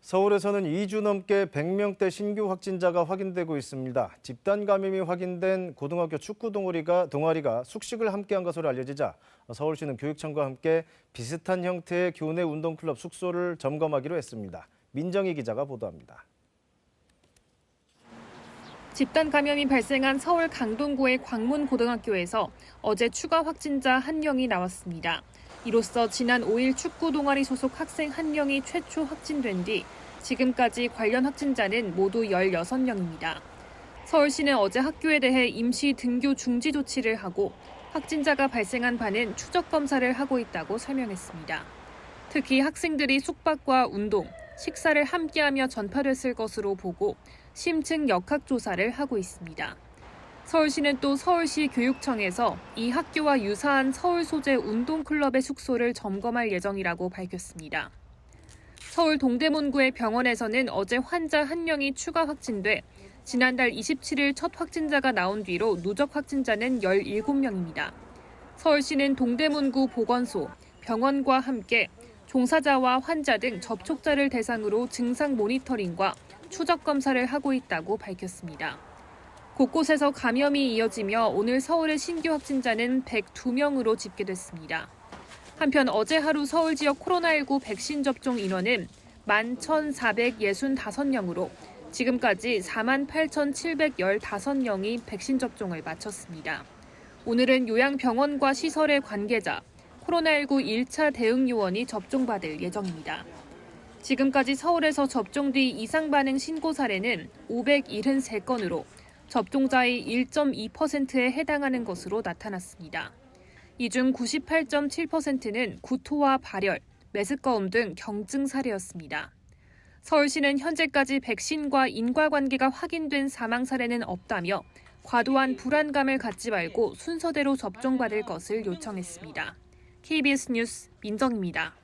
서울에서는 2주 넘게 100명대 신규 확진자가 확인되고 있습니다. 집단 감염이 확인된 고등학교 축구 동아리가 숙식을 함께한 것으로 알려지자 서울시는 교육청과 함께 비슷한 형태의 교내 운동클럽 숙소를 점검하기로 했습니다. 민정희 기자가 보도합니다. 집단 감염이 발생한 서울 강동구의 광문고등학교에서 어제 추가 확진자 1명이 나왔습니다. 이로써 지난 5일 축구 동아리 소속 학생 1명이 최초 확진된 뒤 지금까지 관련 확진자는 모두 16명입니다. 서울시는 어제 학교에 대해 임시 등교 중지 조치를 하고 확진자가 발생한 반은 추적 검사를 하고 있다고 설명했습니다. 특히 학생들이 숙박과 운동, 식사를 함께하며 전파됐을 것으로 보고 심층 역학조사를 하고 있습니다. 서울시는 또 서울시 교육청에서 이 학교와 유사한 서울 소재 운동클럽의 숙소를 점검할 예정이라고 밝혔습니다. 서울 동대문구의 병원에서는 어제 환자 1명이 추가 확진돼 지난달 27일 첫 확진자가 나온 뒤로 누적 확진자는 17명입니다. 서울시는 동대문구 보건소, 병원과 함께 종사자와 환자 등 접촉자를 대상으로 증상 모니터링과 추적 검사를 하고 있다고 밝혔습니다. 곳곳에서 감염이 이어지며 오늘 서울의 신규 확진자는 102명으로 집계됐습니다. 한편 어제 하루 서울 지역 코로나19 백신 접종 인원은 11,465명으로 지금까지 48,715명이 백신 접종을 마쳤습니다. 오늘은 요양병원과 시설의 관계자, 코로나19 1차 대응 요원이 접종받을 예정입니다. 지금까지 서울에서 접종 뒤 이상 반응 신고 사례는 573건으로 접종자의 1.2%에 해당하는 것으로 나타났습니다. 이 중 98.7%는 구토와 발열, 메스꺼움 등 경증 사례였습니다. 서울시는 현재까지 백신과 인과관계가 확인된 사망 사례는 없다며 과도한 불안감을 갖지 말고 순서대로 접종받을 것을 요청했습니다. KBS 뉴스 민정입니다.